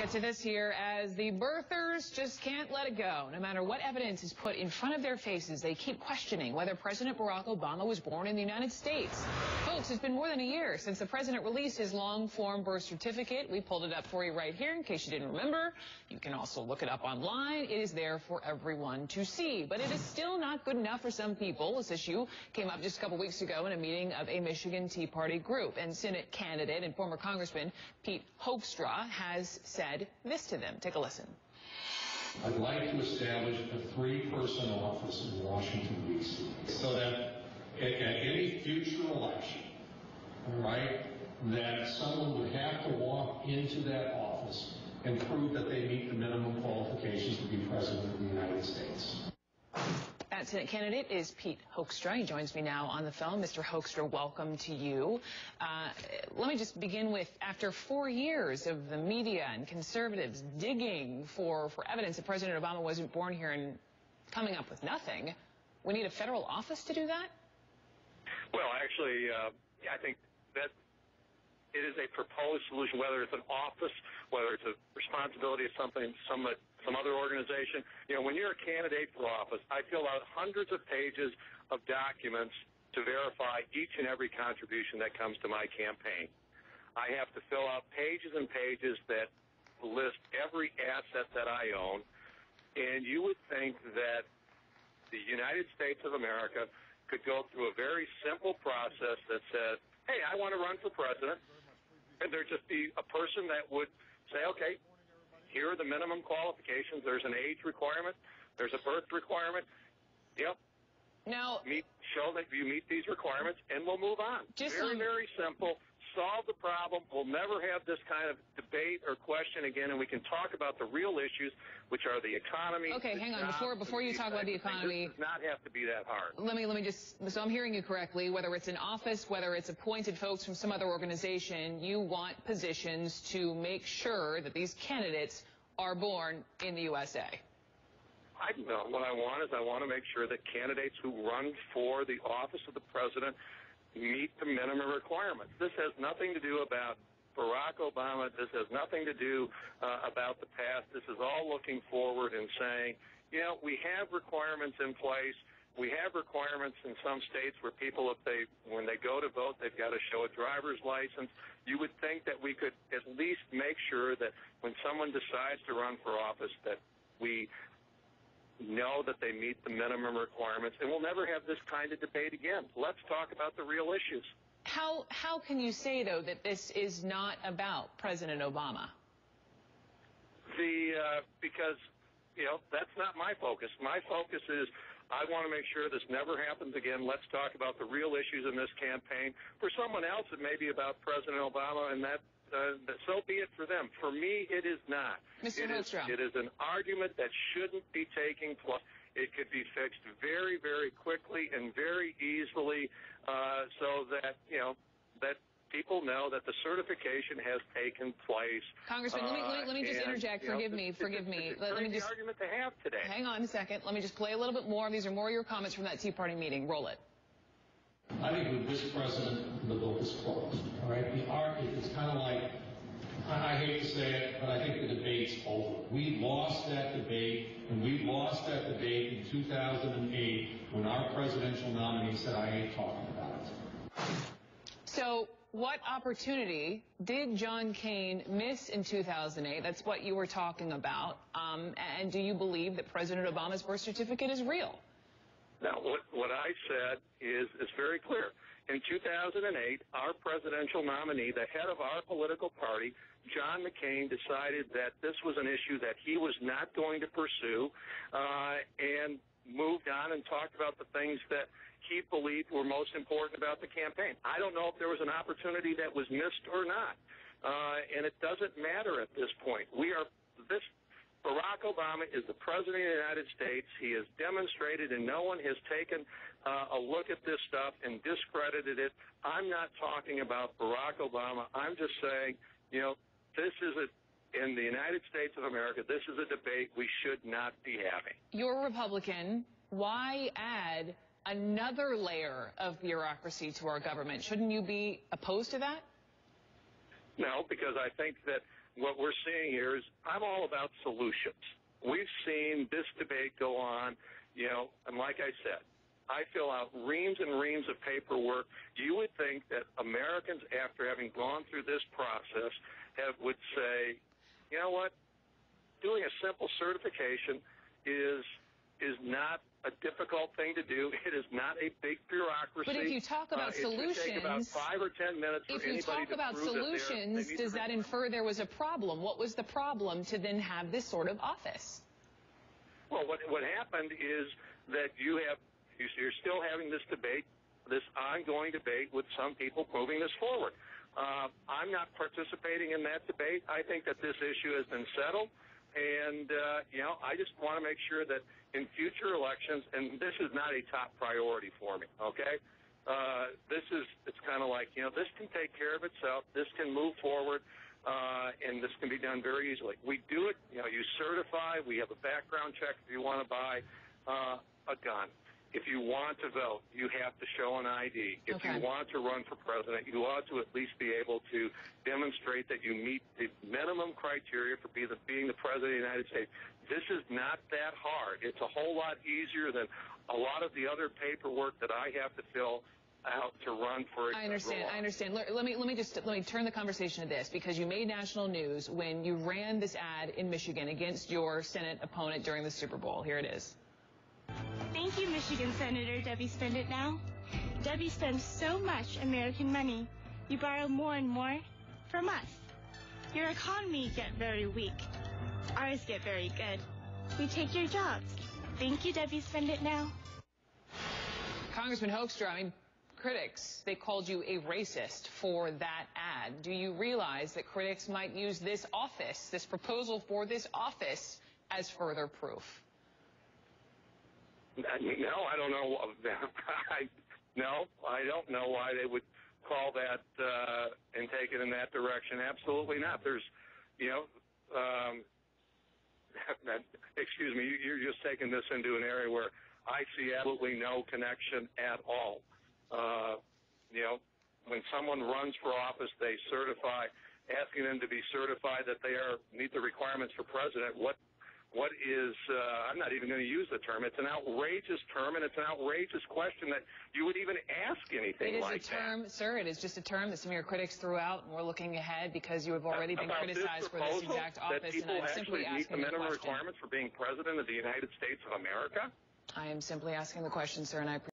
Get to this here, as the birthers just can't let it go. No matter what evidence is put in front of their faces, they keep questioning whether President Barack Obama was born in the United States. Folks, it's been more than a year since the president released his long-form birth certificate. We pulled it up for you right here in case you didn't remember. You can also look it up online. It is there for everyone to see. But it is still not good enough for some people. This issue came up just a couple weeks ago in a meeting of a Michigan Tea Party group. And Senate candidate and former Congressman Pete Hoekstra has said this to them. Take a listen. I'd like to establish a three-person office in Washington, D.C. so that at any future election, all right, that someone would have to walk into that office and prove that they meet the minimum qualifications to be president of the United States. That Senate candidate is Pete Hoekstra. He joins me now on the phone. Mr. Hoekstra, welcome to you. Let me just begin with, after 4 years of the media and conservatives digging for evidence that President Obama wasn't born here and coming up with nothing, we need a federal office to do that? Well, actually, I think that it is a proposed solution, whether it's an office, whether it's a responsibility of some other organization. You know, when you're a candidate for office, I fill out hundreds of pages of documents to verify each and every contribution that comes to my campaign. I have to fill out pages and pages that list every asset that I own, and you would think that the United States of America could go through a very simple process that says, hey, I want to run for president, and there'd just be a person that would say, okay, here are the minimum qualifications. There's an age requirement. There's a birth requirement. Yep. Now, show that you meet these requirements, and we'll move on. Very simple. Solve the problem. We'll never have this kind of debate or question again, and we can talk about the real issues, which are the economy. Okay, hang on. Before you talk about the economy, this does not have to be that hard. Let me just, so I'm hearing you correctly, whether it's an office, whether it's appointed folks from some other organization, you want positions to make sure that these candidates are born in the USA. What I want is I want to make sure that candidates who run for the office of the president meet the minimum requirements. This has nothing to do about Barack Obama. This has nothing to do about the past. This is all looking forward and saying, you know, we have requirements in place. We have requirements in some states where people, when they go to vote, they've got to show a driver's license. You would think that we could at least make sure that when someone decides to run for office that we know that they meet the minimum requirements, and we'll never have this kind of debate again. Let's talk about the real issues. How can you say, though, that this is not about President Obama? Because, you know, that's not my focus. My focus is I want to make sure this never happens again. Let's talk about the real issues in this campaign. For someone else, it may be about President Obama, and so be it for them. For me, it is not. Mr. Hoekstra. It is an argument that shouldn't be taking place. It could be fixed very, very quickly and very easily, so that, you know, that people know that the certification has taken place. Congressman, let me just interject. Forgive me. Let me just argument to have today. Hang on a second. Let me just play a little bit more. These are more of your comments from that Tea Party meeting. Roll it. I think with this president, the book is closed. All right, it's kind of like, I hate to say it, but I think the debate's over. We lost that debate, and we lost that debate in 2008 when our presidential nominee said, I ain't talking about it. So what opportunity did John Kane miss in 2008? That's what you were talking about. And do you believe that President Obama's birth certificate is real? Now, what I said is very clear. In 2008, our presidential nominee, the head of our political party, John McCain, decided that this was an issue that he was not going to pursue, and moved on and talked about the things that he believed were most important about the campaign. I don't know if there was an opportunity that was missed or not, and it doesn't matter at this point. Barack Obama is the president of the United States. He has demonstrated, and no one has taken a look at this stuff and discredited it. I'm not talking about Barack Obama. I'm just saying, you know, in the United States of America, this is a debate we should not be having. You're a Republican. Why add another layer of bureaucracy to our government? Shouldn't you be opposed to that? No, because I think that what we're seeing here is I'm all about solutions. We've seen this debate go on, and like I said, I fill out reams and reams of paperwork. You would think that Americans, after having gone through this process, would say, you know what, doing a simple certification is not a difficult thing to do. It is not a big bureaucracy. But if you talk about solutions, it should take about 5 or 10 minutes for if you anybody talk to about prove solutions, does that infer there was a problem? What was the problem to then have this sort of office? Well, what happened is that you're still having this debate, this ongoing debate with some people moving this forward. I'm not participating in that debate. I think that this issue has been settled. And, I just want to make sure that in future elections, and this is not a top priority for me, okay? It's kind of like, this can take care of itself. This can move forward, and this can be done very easily. We do it, you certify. We have a background check if you want to buy a gun. If you want to vote, you have to show an ID. If you want to run for president, you ought to at least be able to demonstrate that you meet the minimum criteria for being the president of the United States. This is not that hard. It's a whole lot easier than a lot of the other paperwork that I have to fill out to run for a I understand. Let me turn the conversation to this, because you made national news when you ran this ad in Michigan against your Senate opponent during the Super Bowl. Here it is. Thank you, Michigan Senator Debbie Spend It Now. Debbie spends so much American money. You borrow more and more from us. Your economy get very weak. Ours get very good. We take your jobs. Thank you, Debbie Spend It Now. Congressman Hoekstra, critics, they called you a racist for that ad. Do you realize that critics might use this office, this proposal for this office, as further proof? No, I don't know. I don't know why they would call that and take it in that direction. Absolutely not. There's, excuse me, you're just taking this into an area where I see absolutely no connection at all. When someone runs for office, they certify, asking them to be certified that they meet the requirements for president. What is, I'm not even going to use the term. It's an outrageous term, and it's an outrageous question that you would even ask anything like that. It is a term, sir. It is just a term that some of your critics threw out, and we're looking ahead because you have already been criticized for this exact office, and I'm simply asking the question. That people actually meet the minimum requirements for being president of the United States of America? I am simply asking the question, sir, and I appreciate